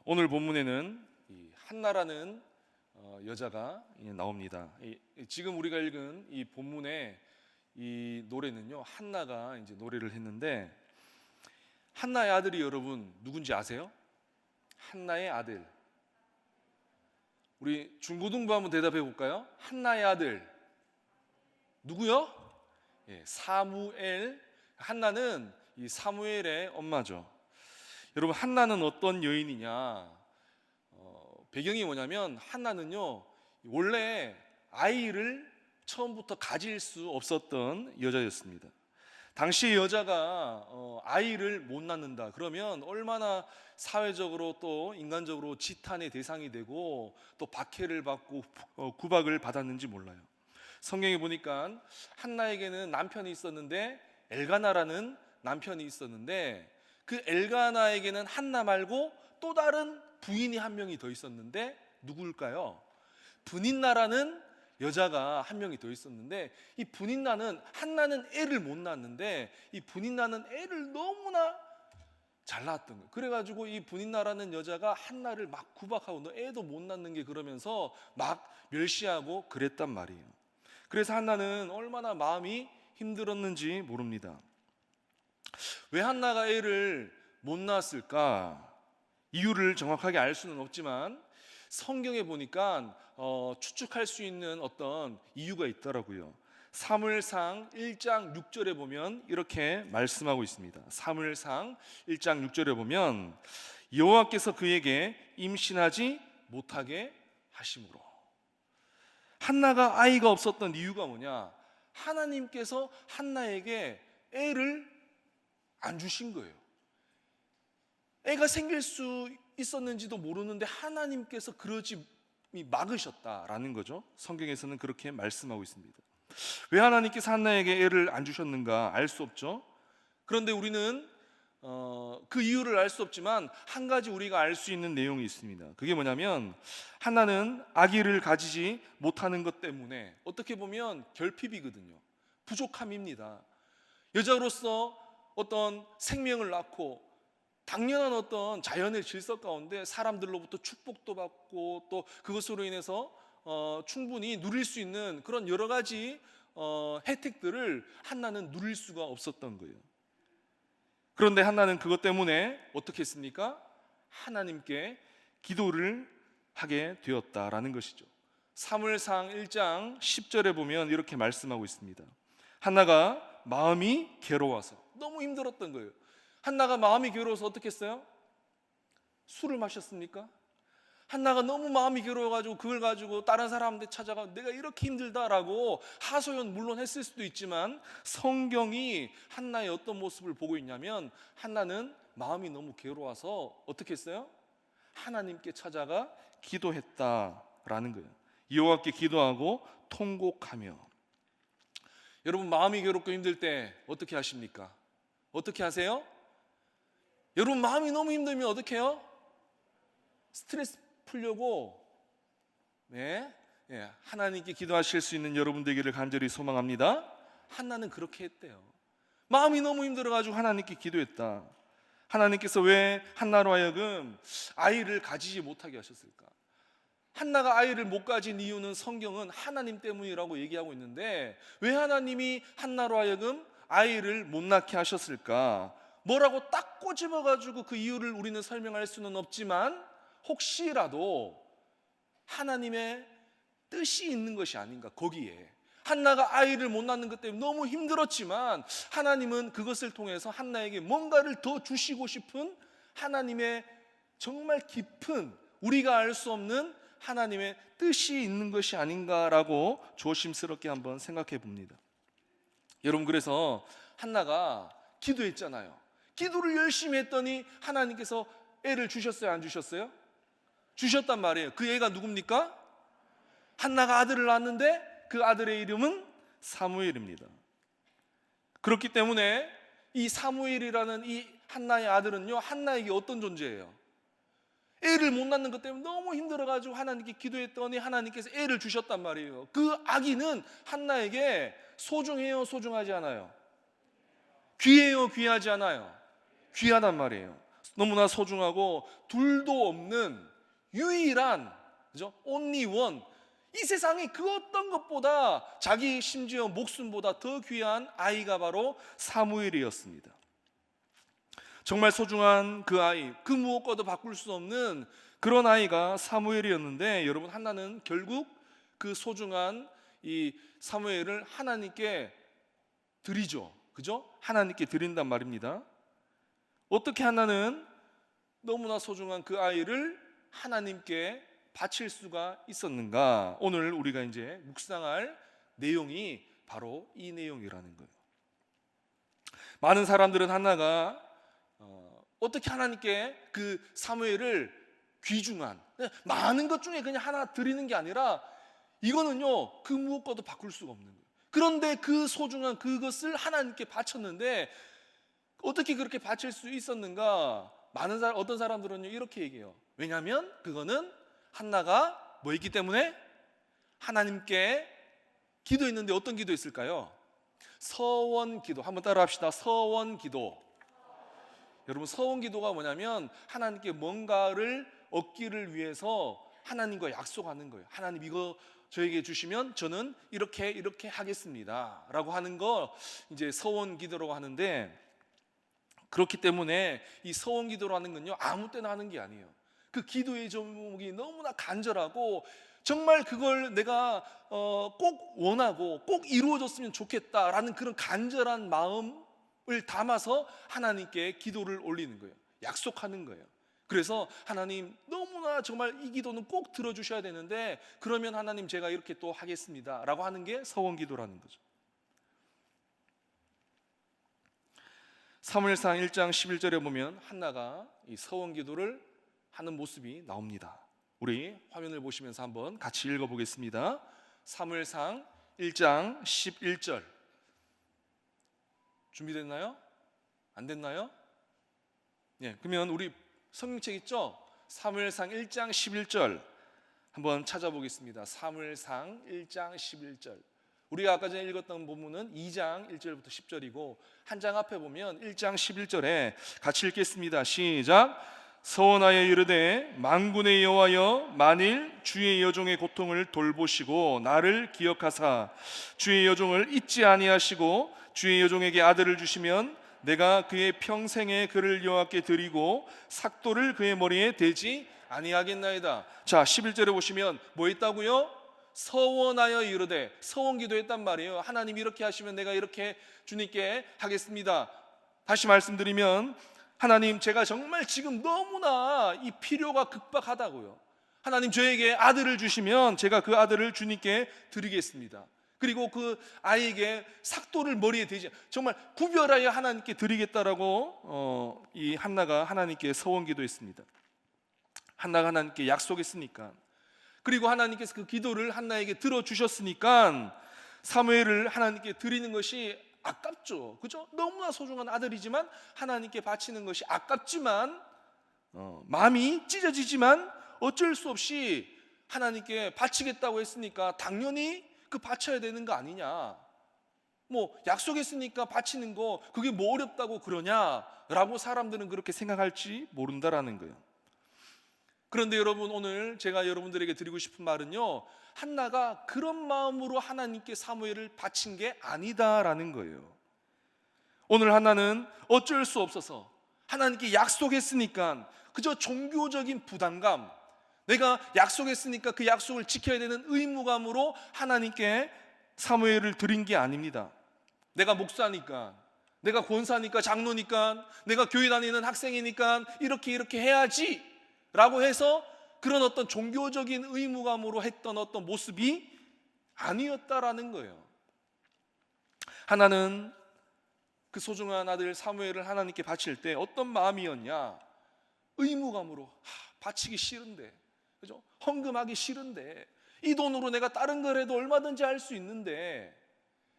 오늘 본문에는 이 한나라는 여자가 나옵니다. 지금 우리가 읽은 이 본문의 이 노래는요, 한나가 이제 노래를 했는데, 한나의 아들이 여러분 누군지 아세요? 한나의 아들. 우리 중고등부 한번 대답해 볼까요? 한나의 아들 누구요? 사무엘. 한나는 이 사무엘의 엄마죠. 여러분, 한나는 어떤 여인이냐? 배경이 뭐냐면, 한나는요 원래 아이를 처음부터 가질 수 없었던 여자였습니다. 당시 여자가 아이를 못 낳는다 그러면 얼마나 사회적으로 또 인간적으로 지탄의 대상이 되고 또 박해를 받고 구박을 받았는지 몰라요. 성경에 보니까 한나에게는 남편이 있었는데, 엘가나라는 남편이 있었는데, 그 엘가나에게는 한나 말고 또 다른 부인이 한 명이 더 있었는데 누구일까요? 분인나라는 여자가 한 명이 더 있었는데, 이 분인나는, 한나는 애를 못 낳았는데 이 분인나는 애를 너무나 잘 낳았던 거예요. 그래가지고 이 분인나라는 여자가 한나를 막 구박하고, 너 애도 못 낳는 게, 그러면서 막 멸시하고 그랬단 말이에요. 그래서 한나는 얼마나 마음이 힘들었는지 모릅니다. 왜 한나가 애를 못 낳았을까? 이유를 정확하게 알 수는 없지만 성경에 보니까 추측할 수 있는 어떤 이유가 있더라고요. 사무엘상 1장 6절에 보면 이렇게 말씀하고 있습니다. 사무엘상 1장 6절에 보면, 여호와께서 그에게 임신하지 못하게 하심으로. 한나가 아이가 없었던 이유가 뭐냐? 하나님께서 한나에게 애를 안 주신 거예요. 애가 생길 수 있었는지도 모르는데 하나님께서 그러지 막으셨다라는 거죠. 성경에서는 그렇게 말씀하고 있습니다. 왜 하나님께서 한나에게 애를 안 주셨는가 알 수 없죠. 그런데 우리는 그 이유를 알 수 없지만 한 가지 우리가 알 수 있는 내용이 있습니다. 그게 뭐냐면, 한나는 아기를 가지지 못하는 것 때문에 어떻게 보면 결핍이거든요. 부족함입니다. 여자로서 어떤 생명을 낳고 당연한 어떤 자연의 질서 가운데 사람들로부터 축복도 받고 또 그것으로 인해서 충분히 누릴 수 있는 그런 여러 가지 혜택들을 한나는 누릴 수가 없었던 거예요. 그런데 한나는 그것 때문에 어떻게 했습니까? 하나님께 기도를 하게 되었다라는 것이죠. 사무엘상 1장 10절에 보면 이렇게 말씀하고 있습니다. 한나가 마음이 괴로워서, 너무 힘들었던 거예요. 한나가 마음이 괴로워서 어떻게 했어요? 술을 마셨습니까? 한나가 너무 마음이 괴로워가지고 그걸 가지고 다른 사람한테 찾아가 내가 이렇게 힘들다라고 하소연 물론 했을 수도 있지만, 성경이 한나의 어떤 모습을 보고 있냐면, 한나는 마음이 너무 괴로워서 어떻게 했어요? 하나님께 찾아가 기도했다라는 거예요. 여호와께 기도하고 통곡하며. 여러분, 마음이 괴롭고 힘들 때 어떻게 하십니까? 어떻게 하세요? 여러분, 마음이 너무 힘들면 어떻게 해요? 스트레스 풀려고 하나님께 기도하실 수 있는 여러분 되기를 간절히 소망합니다. 한나는 그렇게 했대요. 마음이 너무 힘들어가지고 하나님께 기도했다. 하나님께서 왜 한나로 하여금 아이를 가지지 못하게 하셨을까? 한나가 아이를 못 가진 이유는 성경은 하나님 때문이라고 얘기하고 있는데, 왜 하나님이 한나로 하여금 아이를 못 낳게 하셨을까? 뭐라고 딱 꼬집어가지고 그 이유를 우리는 설명할 수는 없지만, 혹시라도 하나님의 뜻이 있는 것이 아닌가. 거기에 한나가 아이를 못 낳는 것 때문에 너무 힘들었지만 하나님은 그것을 통해서 한나에게 뭔가를 더 주시고 싶은 하나님의 정말 깊은, 우리가 알 수 없는 하나님의 뜻이 있는 것이 아닌가라고 조심스럽게 한번 생각해 봅니다. 여러분, 그래서 한나가 기도했잖아요. 기도를 열심히 했더니 하나님께서 애를 주셨어요, 안 주셨어요? 주셨단 말이에요. 그 애가 누굽니까? 한나가 아들을 낳았는데 그 아들의 이름은 사무엘입니다. 그렇기 때문에 이 사무엘이라는 이 한나의 아들은요, 한나에게 어떤 존재예요? 애를 못 낳는 것 때문에 너무 힘들어가지고 하나님께 기도했더니 하나님께서 애를 주셨단 말이에요. 그 아기는 한나에게 소중해요, 소중하지 않아요? 귀해요, 귀하지 않아요? 귀하단 말이에요. 너무나 소중하고 둘도 없는 유일한, 그죠? only one. 이 세상에 그 어떤 것보다 자기 심지어 목숨보다 더 귀한 아이가 바로 사무엘이었습니다. 정말 소중한 그 아이, 그 무엇과도 바꿀 수 없는 그런 아이가 사무엘이었는데, 여러분, 한나는 결국 그 소중한 이 사무엘을 하나님께 드리죠. 그죠? 하나님께 드린단 말입니다. 어떻게 한나는 너무나 소중한 그 아이를 하나님께 바칠 수가 있었는가? 오늘 우리가 이제 묵상할 내용이 바로 이 내용이라는 거예요. 많은 사람들은 한나가 어떻게 하나님께 그 사무엘을 귀중한 많은 것 중에 그냥 하나 드리는 게 아니라 이거는요 그 무엇과도 바꿀 수가 없는 거예요. 그런데 그 소중한 그것을 하나님께 바쳤는데 어떻게 그렇게 바칠 수 있었는가? 어떤 사람들은요 이렇게 얘기해요. 왜냐하면 그거는 한나가 뭐 있기 때문에 하나님께 기도했는데 어떤 기도했을까요? 서원 기도. 한번 따라 합시다. 서원 기도. 여러분, 서원 기도가 뭐냐면 하나님께 뭔가를 얻기를 위해서 하나님과 약속하는 거예요. 하나님 이거 저에게 주시면 저는 이렇게 하겠습니다 라고 하는 거 이제 서원 기도라고 하는데, 그렇기 때문에 이 서원 기도라는 건요 아무 때나 하는 게 아니에요. 그 기도의 제목이 너무나 간절하고 정말 그걸 내가 꼭 원하고 꼭 이루어졌으면 좋겠다라는 그런 간절한 마음을 담아서 하나님께 기도를 올리는 거예요. 약속하는 거예요. 그래서 하나님 너무나 정말 이 기도는 꼭 들어주셔야 되는데 그러면 하나님 제가 이렇게 또 하겠습니다 라고 하는 게 서원 기도라는 거죠. 사무엘상 1장 11절에 보면 한나가 이 서원 기도를 하는 모습이 나옵니다. 우리 화면을 보시면서 한번 같이 읽어보겠습니다. 사무엘상 1장 11절 준비됐나요? 안 됐나요? 네, 그러면 우리 성경책 있죠? 사무엘상 1장 11절 한번 찾아보겠습니다. 사무엘상 1장 11절. 우리가 아까 전에 읽었던 본문은 2장 1절부터 10절이고 한 장 앞에 보면 1장 11절에 같이 읽겠습니다. 시작. 서원하여 이르되 만군의 여호와여 만일 주의 여종의 고통을 돌보시고 나를 기억하사 주의 여종을 잊지 아니하시고 주의 여종에게 아들을 주시면 내가 그의 평생에 그를 여호와께 드리고 삭도를 그의 머리에 대지 아니하겠나이다. 자, 11절에 보시면 뭐 있다고요? 서원하여 이르되, 서원 기도했단 말이에요. 하나님 이렇게 하시면 내가 이렇게 주님께 하겠습니다. 다시 말씀드리면 하나님 제가 정말 지금 너무나 이 필요가 급박하다고요. 하나님 저에게 아들을 주시면 제가 그 아들을 주님께 드리겠습니다. 그리고 그 아이에게 삭도를 머리에 대지 정말 구별하여 하나님께 드리겠다라고 이 한나가 하나님께 서원 기도했습니다. 한나가 하나님께 약속했으니까, 그리고 하나님께서 그 기도를 한나에게 들어주셨으니까 사무엘을 하나님께 드리는 것이 아깝죠. 그죠? 너무나 소중한 아들이지만 하나님께 바치는 것이 아깝지만 마음이 찢어지지만 어쩔 수 없이 하나님께 바치겠다고 했으니까 당연히 그 바쳐야 되는 거 아니냐, 뭐 약속했으니까 바치는 거 그게 뭐 어렵다고 그러냐라고 사람들은 그렇게 생각할지 모른다라는 거예요. 그런데 여러분, 오늘 제가 여러분들에게 드리고 싶은 말은요, 한나가 그런 마음으로 하나님께 사무엘을 바친 게 아니다라는 거예요. 오늘 한나는 어쩔 수 없어서 하나님께 약속했으니까 그저 종교적인 부담감, 내가 약속했으니까 그 약속을 지켜야 되는 의무감으로 하나님께 사무엘을 드린 게 아닙니다. 내가 목사니까, 내가 권사니까, 장로니까, 내가 교회 다니는 학생이니까 이렇게 해야지 라고 해서 그런 어떤 종교적인 의무감으로 했던 어떤 모습이 아니었다라는 거예요. 하나는 그 소중한 아들 사무엘을 하나님께 바칠 때 어떤 마음이었냐? 의무감으로 바치기 싫은데, 그죠? 헌금하기 싫은데, 이 돈으로 내가 다른 걸 해도 얼마든지 할 수 있는데,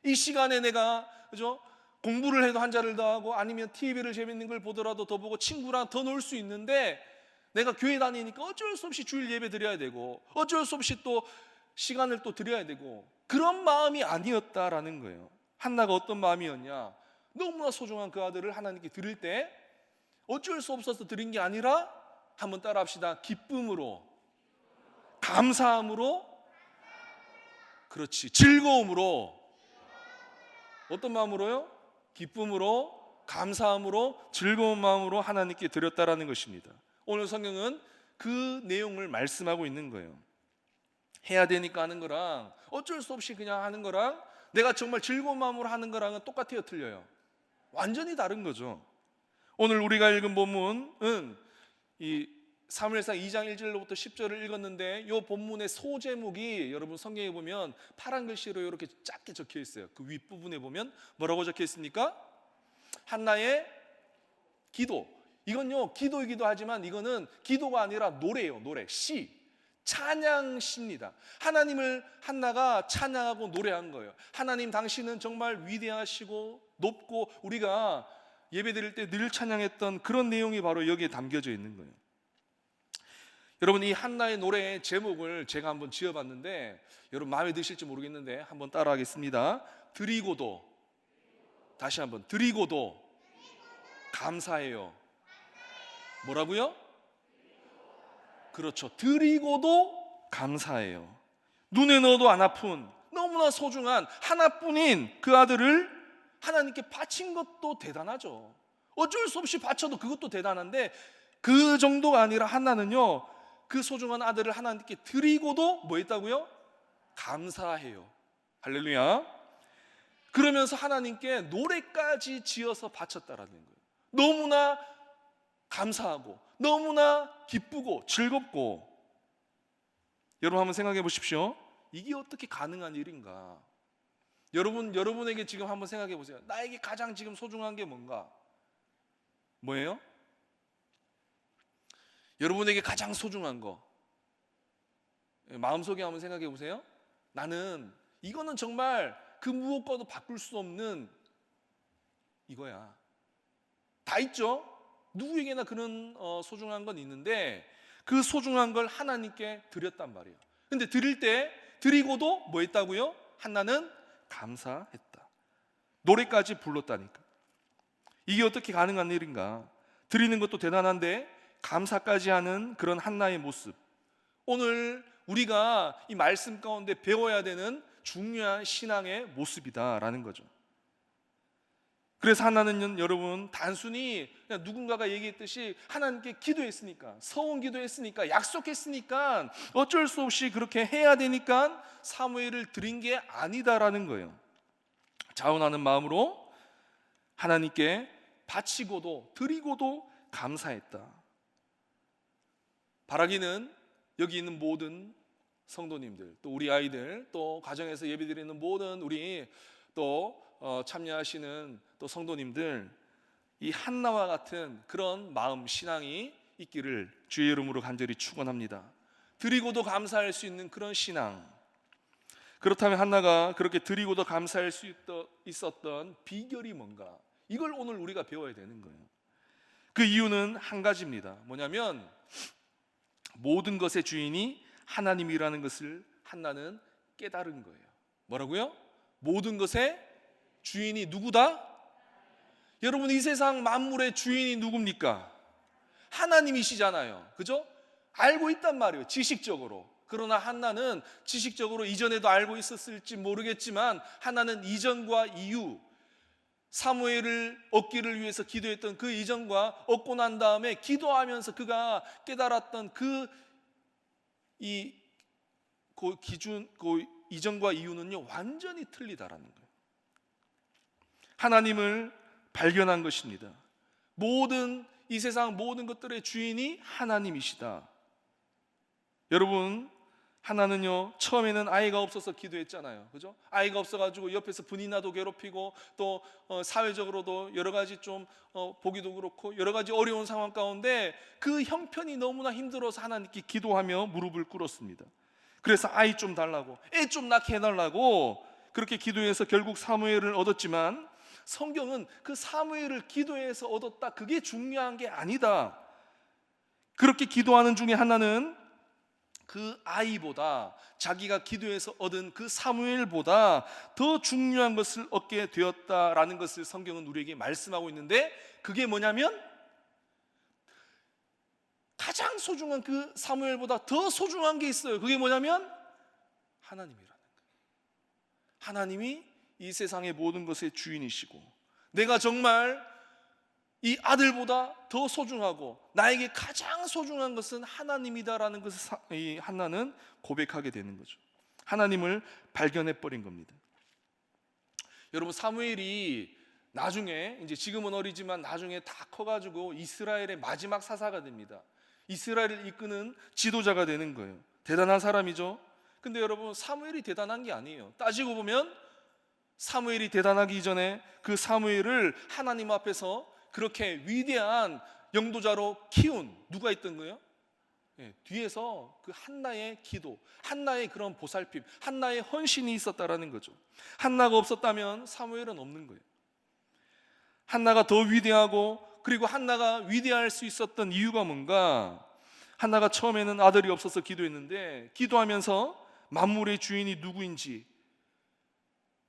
이 시간에 내가, 그죠? 공부를 해도 한 자를 더 하고 아니면 TV를 재밌는 걸 보더라도 더 보고 친구랑 더 놀 수 있는데, 내가 교회 다니니까 어쩔 수 없이 주일 예배 드려야 되고 어쩔 수 없이 또 시간을 또 드려야 되고, 그런 마음이 아니었다라는 거예요. 한나가 어떤 마음이었냐? 너무나 소중한 그 아들을 하나님께 드릴 때 어쩔 수 없어서 드린 게 아니라 한번 따라합시다. 기쁨으로, 감사함으로, 그렇지, 즐거움으로. 어떤 마음으로요? 기쁨으로, 감사함으로, 즐거운 마음으로 하나님께 드렸다라는 것입니다. 오늘 성경은 그 내용을 말씀하고 있는 거예요. 해야 되니까 하는 거랑 어쩔 수 없이 그냥 하는 거랑 내가 정말 즐거운 마음으로 하는 거랑은 똑같아요, 틀려요? 완전히 다른 거죠. 오늘 우리가 읽은 본문은 이 사무엘상 2장 1절로부터 10절을 읽었는데 이 본문의 소제목이 여러분 성경에 보면 파란 글씨로 이렇게 작게 적혀 있어요. 그 윗부분에 보면 뭐라고 적혀 있습니까? 한나의 기도. 이건요, 기도이기도 하지만 이거는 기도가 아니라 노래예요. 노래, 시, 찬양시입니다. 하나님을 한나가 찬양하고 노래한 거예요. 하나님, 당신은 정말 위대하시고 높고 우리가 예배드릴 때 늘 찬양했던 그런 내용이 바로 여기에 담겨져 있는 거예요. 여러분, 이 한나의 노래의 제목을 제가 한번 지어봤는데 여러분 마음에 드실지 모르겠는데 한번 따라하겠습니다. 드리고도, 다시 한번, 드리고도 감사해요. 뭐라고요? 그렇죠, 드리고도 감사해요. 눈에 넣어도 안 아픈 너무나 소중한 하나뿐인 그 아들을 하나님께 바친 것도 대단하죠. 어쩔 수 없이 바쳐도 그것도 대단한데 그 정도가 아니라 한나는요, 그 소중한 아들을 하나님께 드리고도 뭐 했다고요? 감사해요. 할렐루야. 그러면서 하나님께 노래까지 지어서 바쳤다라는 거예요. 너무나 감사하고 너무나 기쁘고 즐겁고. 여러분 한번 생각해 보십시오. 이게 어떻게 가능한 일인가? 여러분에게 지금 한번 생각해 보세요. 나에게 가장 지금 소중한 게 뭔가? 뭐예요? 여러분에게 가장 소중한 거 마음속에 한번 생각해 보세요. 나는 이거는 정말 그 무엇과도 바꿀 수 없는 이거야. 다 있죠? 누구에게나 그런 소중한 건 있는데 그 소중한 걸 하나님께 드렸단 말이에요. 근데 드릴 때 드리고도 뭐 했다고요? 한나는 감사했다. 노래까지 불렀다니까. 이게 어떻게 가능한 일인가? 드리는 것도 대단한데 감사까지 하는 그런 한나의 모습, 오늘 우리가 이 말씀 가운데 배워야 되는 중요한 신앙의 모습이다라는 거죠. 그래서 한나는 여러분 단순히 그냥 누군가가 얘기했듯이 하나님께 기도했으니까, 서원 기도했으니까, 약속했으니까 어쩔 수 없이 그렇게 해야 되니까 사무엘을 드린 게 아니다라는 거예요. 자원하는 마음으로 하나님께 바치고도 드리고도 감사했다. 바라기는 여기 있는 모든 성도님들, 또 우리 아이들, 또 가정에서 예배드리는 모든 우리 또 참여하시는 또 성도님들, 이 한나와 같은 그런 마음, 신앙이 있기를 주의 이름으로 간절히 축원합니다. 드리고도 감사할 수 있는 그런 신앙. 그렇다면 한나가 그렇게 드리고도 감사할 수 있었던 비결이 뭔가? 이걸 오늘 우리가 배워야 되는 거예요. 그 이유는 한 가지입니다. 뭐냐면 모든 것의 주인이 하나님이라는 것을 한나는 깨달은 거예요. 뭐라고요? 모든 것의 주인이 누구다? 여러분, 이 세상 만물의 주인이 누굽니까? 하나님이시잖아요. 그죠? 알고 있단 말이에요, 지식적으로. 그러나 한나는 지식적으로 이전에도 알고 있었을지 모르겠지만 하나는 이전과 이후, 사무엘을 얻기를 위해서 기도했던 그 이전과 얻고 난 다음에 기도하면서 그가 깨달았던 그 기준, 그 이전과 이후는요 완전히 틀리다라는 거예요. 하나님을 발견한 것입니다. 이 세상 모든 것들의 주인이 하나님이시다. 여러분, 하나는요 처음에는 아이가 없어서 기도했잖아요. 그죠? 아이가 없어가지고 옆에서 분이나도 괴롭히고 또 사회적으로도 여러 가지 좀 보기도 그렇고 여러 가지 어려운 상황 가운데 그 형편이 너무나 힘들어서 하나님께 기도하며 무릎을 꿇었습니다. 그래서 아이 좀 달라고, 애 좀 낳게 해달라고 그렇게 기도해서 결국 사무엘을 얻었지만 성경은 그 사무엘을 기도해서 얻었다, 그게 중요한 게 아니다. 그렇게 기도하는 중에 하나는 그 아이보다, 자기가 기도해서 얻은 그 사무엘보다 더 중요한 것을 얻게 되었다라는 것을 성경은 우리에게 말씀하고 있는데, 그게 뭐냐면 가장 소중한 그 사무엘보다 더 소중한 게 있어요. 그게 뭐냐면 하나님이라는 거예요. 하나님이 이 세상의 모든 것의 주인이시고 내가 정말 이 아들보다 더 소중하고 나에게 가장 소중한 것은 하나님이다라는 것을 이 한나는 고백하게 되는 거죠. 하나님을 발견해 버린 겁니다. 여러분, 사무엘이 나중에 이제 지금은 어리지만 나중에 다 커가지고 이스라엘의 마지막 사사가 됩니다. 이스라엘을 이끄는 지도자가 되는 거예요. 대단한 사람이죠. 근데 여러분, 사무엘이 대단한 게 아니에요. 따지고 보면 사무엘이 대단하기 이전에 그 사무엘을 하나님 앞에서 그렇게 위대한 영도자로 키운 누가 있던 거예요? 뒤에서 그 한나의 기도, 한나의 그런 보살핌, 한나의 헌신이 있었다라는 거죠. 한나가 없었다면 사무엘은 없는 거예요. 한나가 더 위대하고, 그리고 한나가 위대할 수 있었던 이유가 뭔가? 한나가 처음에는 아들이 없어서 기도했는데 기도하면서 만물의 주인이 누구인지,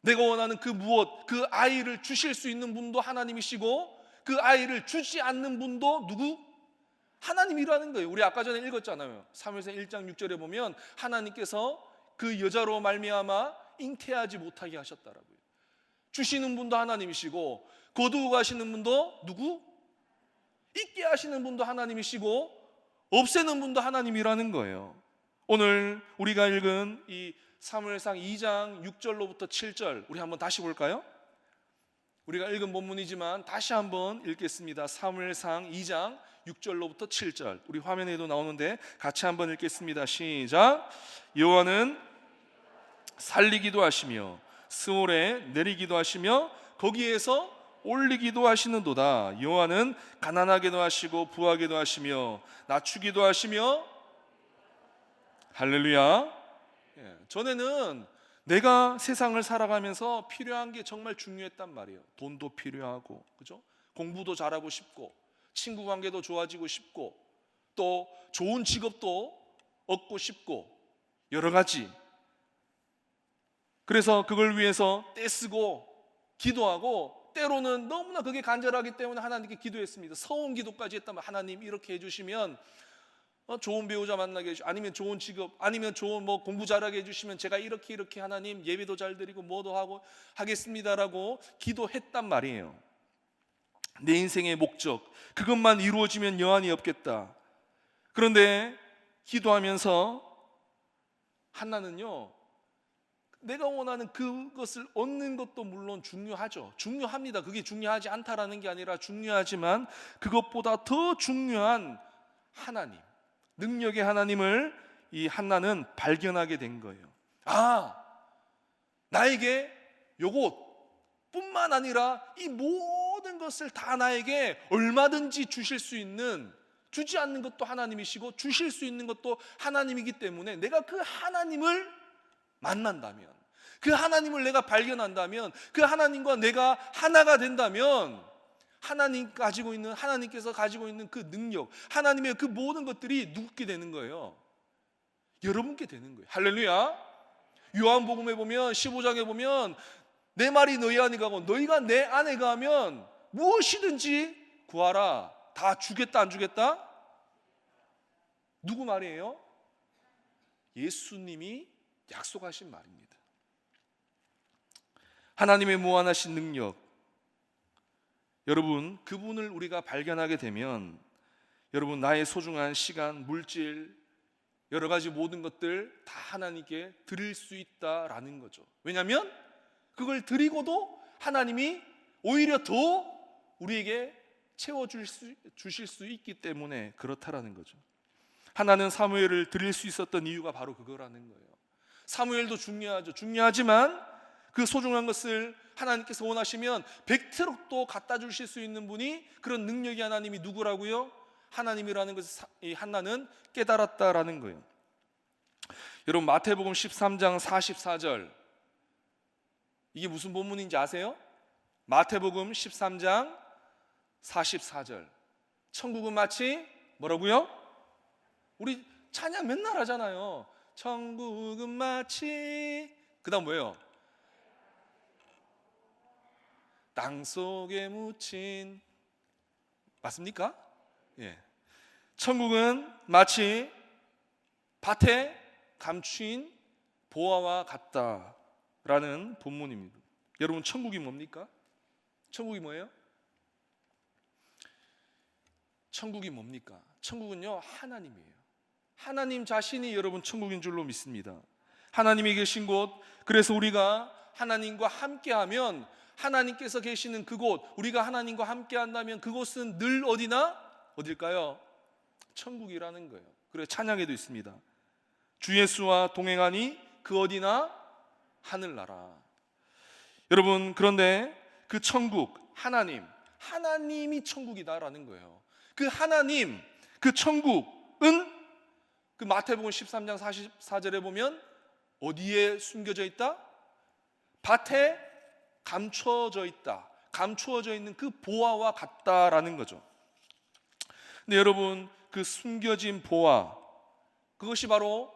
내가 원하는 그 무엇, 그 아이를 주실 수 있는 분도 하나님이시고 그 아이를 주지 않는 분도 누구? 하나님이라는 거예요. 우리 아까 전에 읽었잖아요. 사무엘상 1장 6절에 보면 하나님께서 그 여자로 말미암아 잉태하지 못하게 하셨다라고요. 주시는 분도 하나님이시고 거두고 가시는 분도 누구? 있게 하시는 분도 하나님이시고 없애는 분도 하나님이라는 거예요. 오늘 우리가 읽은 이 사무엘상 2장 6절로부터 7절 우리 한번 다시 볼까요? 우리가 읽은 본문이지만 다시 한번 읽겠습니다. 사무엘상 2장 6절로부터 7절 우리 화면에도 나오는데 같이 한번 읽겠습니다. 시작. 여호와는 살리기도 하시며 스올에 내리기도 하시며 거기에서 올리기도 하시는도다. 여호와는 가난하게도 하시고 부하게도 하시며 낮추기도 하시며. 할렐루야. 전에는 내가 세상을 살아가면서 필요한 게 정말 중요했단 말이에요. 돈도 필요하고, 그죠? 공부도 잘하고 싶고, 친구 관계도 좋아지고 싶고, 또 좋은 직업도 얻고 싶고, 여러 가지. 그래서 그걸 위해서 떼쓰고 기도하고, 때로는 너무나 그게 간절하기 때문에 하나님께 기도했습니다. 서원 기도까지 했다면, 하나님 이렇게 해주시면 좋은 배우자 만나게 해주시고, 아니면 좋은 직업, 아니면 좋은 공부 잘하게 해주시면 제가 이렇게 하나님 예배도 잘 드리고 뭐도 하고 하겠습니다라고 기도했단 말이에요. 내 인생의 목적, 그것만 이루어지면 여한이 없겠다. 그런데 기도하면서 한나는요, 내가 원하는 그것을 얻는 것도 물론 중요하죠. 중요합니다. 그게 중요하지 않다라는 게 아니라 중요하지만 그것보다 더 중요한 하나님, 능력의 하나님을 이 한나는 발견하게 된 거예요. 아, 나에게 요것 뿐만 아니라 이 모든 것을 다 나에게 얼마든지 주실 수 있는, 주지 않는 것도 하나님이시고 주실 수 있는 것도 하나님이기 때문에 내가 그 하나님을 만난다면, 그 하나님을 내가 발견한다면, 그 하나님과 내가 하나가 된다면 하나님께서 가지고 있는 그 능력, 하나님의 그 모든 것들이 누구께 되는 거예요? 여러분께 되는 거예요. 할렐루야. 요한복음에 보면 15장에 보면 내 말이 너희 안에 가고 너희가 내 안에 가면 무엇이든지 구하라. 다 주겠다 안 주겠다? 누구 말이에요? 예수님이 약속하신 말입니다. 하나님의 무한하신 능력, 여러분, 그분을 우리가 발견하게 되면 여러분, 나의 소중한 시간, 물질, 여러 가지 모든 것들 다 하나님께 드릴 수 있다라는 거죠. 왜냐하면 그걸 드리고도 하나님이 오히려 더 우리에게 주실 수 있기 때문에 그렇다라는 거죠. 하나는 사무엘을 드릴 수 있었던 이유가 바로 그거라는 거예요. 사무엘도 중요하죠. 중요하지만 그 소중한 것을 하나님께서 원하시면 100트럭도 갖다 주실 수 있는 분이, 그런 능력이 하나님이 누구라고요? 하나님이라는 것을 이 한나는 깨달았다라는 거예요. 여러분, 마태복음 13장 44절 이게 무슨 본문인지 아세요? 마태복음 13장 44절. 천국은 마치 뭐라고요? 우리 찬양 맨날 하잖아요. 천국은 마치, 그 다음 뭐예요? 땅속에 묻힌, 맞습니까? 예. 천국은 마치 밭에 감추인 보화와 같다라는 본문입니다. 여러분, 천국이 뭡니까? 천국이 뭐예요? 천국이 뭡니까? 천국은요, 하나님이에요. 하나님 자신이 여러분 천국인 줄로 믿습니다. 하나님이 계신 곳, 그래서 우리가 하나님과 함께하면, 하나님께서 계시는 그곳, 우리가 하나님과 함께한다면 그곳은 늘 어딜까요? 천국이라는 거예요. 그래서 찬양에도 있습니다. 주 예수와 동행하니 그 어디나 하늘나라. 여러분, 그런데 그 천국, 하나님이 천국이다라는 거예요. 그 하나님, 그 천국은 그 마태복음 13장 44절에 보면 어디에 숨겨져 있다? 밭에 감추어져 있다. 감추어져 있는 그 보화와 같다라는 거죠. 근데 여러분, 그 숨겨진 보화, 그것이 바로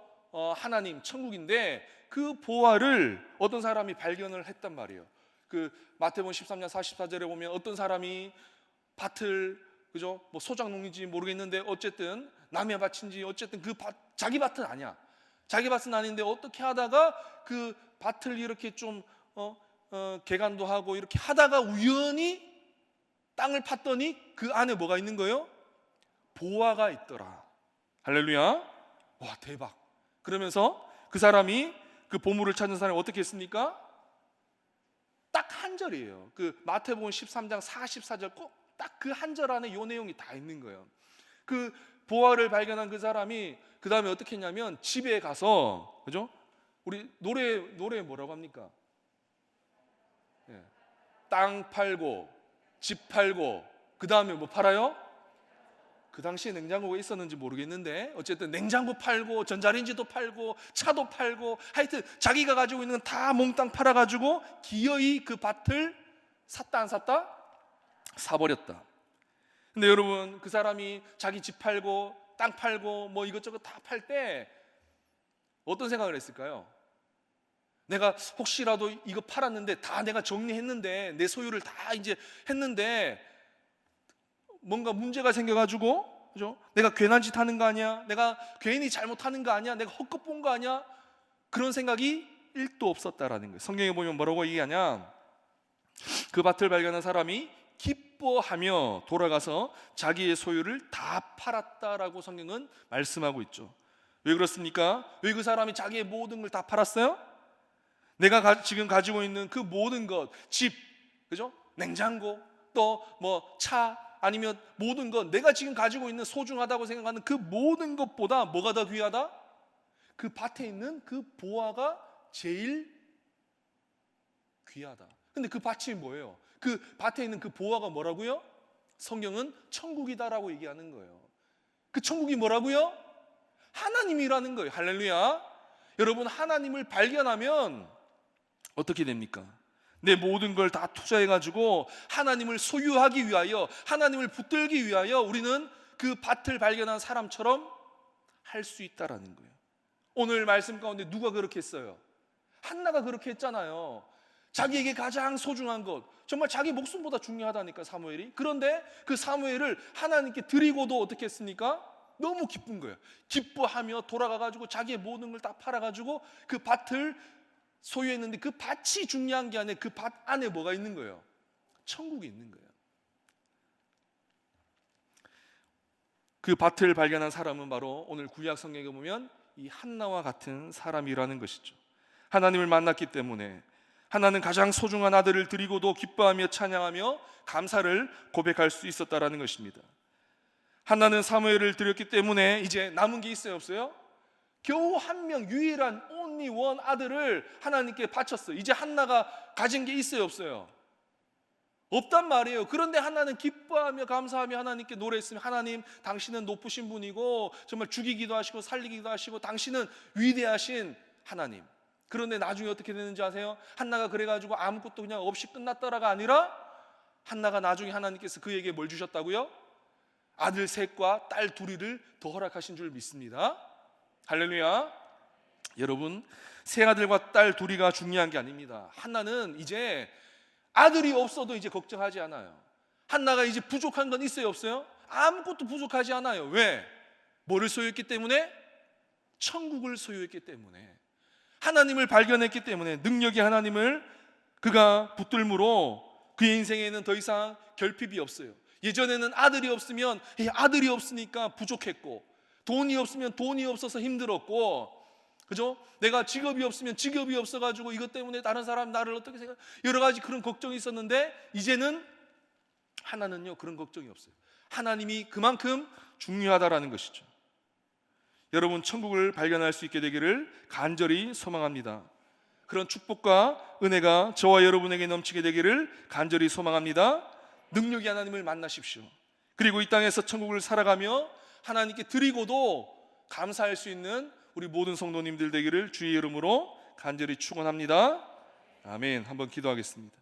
하나님 천국인데, 그 보화를 어떤 사람이 발견을 했단 말이에요. 그 마태복음 13장 44절에 보면 어떤 사람이 밭을, 그죠? 뭐 소작농인지 모르겠는데 어쨌든 남의 밭인지 어쨌든 그 밭, 자기 밭은 아니야. 자기 밭은 아닌데 어떻게 하다가 그 밭을 이렇게 좀 개간도 하고 이렇게 하다가 우연히 땅을 팠더니 그 안에 뭐가 있는 거예요? 보화가 있더라. 할렐루야. 와, 대박. 그러면서 그 사람이, 그 보물을 찾는 사람이 어떻게 했습니까? 딱 한 절이에요. 그 마태복음 13장 44절 꼭 딱 그 한 절 안에 이 내용이 다 있는 거예요. 그 보화를 발견한 그 사람이 그 다음에 어떻게 했냐면 집에 가서, 그죠? 우리 노래 뭐라고 합니까? 예. 땅 팔고 집 팔고 그 다음에 뭐 팔아요? 그 당시에 냉장고가 있었는지 모르겠는데 어쨌든 냉장고 팔고 전자레인지도 팔고 차도 팔고 하여튼 자기가 가지고 있는 건 다 몽땅 팔아가지고 기어이 그 밭을 샀다 안 샀다? 사버렸다. 근데 여러분, 그 사람이 자기 집 팔고 땅 팔고 뭐 이것저것 다 팔 때 어떤 생각을 했을까요? 내가 혹시라도 이거 팔았는데 다 내가 정리했는데 내 소유를 다 이제 했는데 뭔가 문제가 생겨가지고, 그죠? 내가 괜한 짓 하는 거 아니야? 내가 괜히 잘못하는 거 아니야? 내가 헛것 본 거 아니야? 그런 생각이 1도 없었다라는 거예요. 성경에 보면 뭐라고 얘기하냐? 그 밭을 발견한 사람이 기뻐하며 돌아가서 자기의 소유를 다 팔았다라고 성경은 말씀하고 있죠. 왜 그렇습니까? 왜 그 사람이 자기의 모든 걸 다 팔았어요? 내가 지금 가지고 있는 그 모든 것, 집, 그죠? 냉장고, 또 뭐 차, 아니면 모든 것, 내가 지금 가지고 있는 소중하다고 생각하는 그 모든 것보다 뭐가 더 귀하다? 그 밭에 있는 그 보화가 제일 귀하다. 근데 그 밭이 뭐예요? 그 밭에 있는 그 보화가 뭐라고요? 성경은 천국이다라고 얘기하는 거예요. 그 천국이 뭐라고요? 하나님이라는 거예요. 할렐루야. 여러분, 하나님을 발견하면 어떻게 됩니까? 내 모든 걸 다 투자해가지고 하나님을 소유하기 위하여, 하나님을 붙들기 위하여 우리는 그 밭을 발견한 사람처럼 할 수 있다라는 거예요. 오늘 말씀 가운데 누가 그렇게 했어요? 한나가 그렇게 했잖아요. 자기에게 가장 소중한 것, 정말 자기 목숨보다 중요하다니까, 사무엘이. 그런데 그 사무엘을 하나님께 드리고도 어떻게 했습니까? 너무 기쁜 거예요. 기뻐하며 돌아가가지고 자기의 모든 걸 다 팔아가지고 그 밭을 소유했는데, 그 밭이 중요한 게 아니라 그 밭 안에 뭐가 있는 거예요? 천국이 있는 거예요. 그 밭을 발견한 사람은 바로 오늘 구약 성경에 보면 이 한나와 같은 사람이라는 것이죠. 하나님을 만났기 때문에 하나는 가장 소중한 아들을 드리고도 기뻐하며 찬양하며 감사를 고백할 수 있었다라는 것입니다. 한나는 사무엘을 드렸기 때문에 이제 남은 게 있어요, 없어요? 겨우 한 명, 유일한 only one 아들을 하나님께 바쳤어요. 이제 한나가 가진 게 있어요, 없어요? 없단 말이에요. 그런데 한나는 기뻐하며 감사하며 하나님께 노래했으며, 하나님, 당신은 높으신 분이고 정말 죽이기도 하시고 살리기도 하시고 당신은 위대하신 하나님. 그런데 나중에 어떻게 되는지 아세요? 한나가 그래가지고 아무것도 그냥 없이 끝났더라가 아니라, 한나가 나중에 하나님께서 그에게 뭘 주셨다고요? 아들 셋과 딸 둘이를 더 허락하신 줄 믿습니다. 할렐루야. 여러분, 세 아들과 딸 둘이가 중요한 게 아닙니다. 한나는 이제 아들이 없어도 이제 걱정하지 않아요. 한나가 이제 부족한 건 있어요, 없어요? 아무것도 부족하지 않아요. 왜? 뭐를 소유했기 때문에? 천국을 소유했기 때문에, 하나님을 발견했기 때문에, 능력이 하나님을 그가 붙들므로 그의 인생에는 더 이상 결핍이 없어요. 예전에는 아들이 없으면 아들이 없으니까 부족했고, 돈이 없으면 돈이 없어서 힘들었고, 그죠? 내가 직업이 없으면 직업이 없어가지고 이것 때문에 다른 사람 나를 어떻게 생각, 여러 가지 그런 걱정이 있었는데, 이제는 하나는요 그런 걱정이 없어요. 하나님이 그만큼 중요하다라는 것이죠. 여러분, 천국을 발견할 수 있게 되기를 간절히 소망합니다. 그런 축복과 은혜가 저와 여러분에게 넘치게 되기를 간절히 소망합니다. 능력이 하나님을 만나십시오. 그리고 이 땅에서 천국을 살아가며 하나님께 드리고도 감사할 수 있는 우리 모든 성도님들 되기를 주의 이름으로 간절히 축원합니다. 아멘. 한번 기도하겠습니다.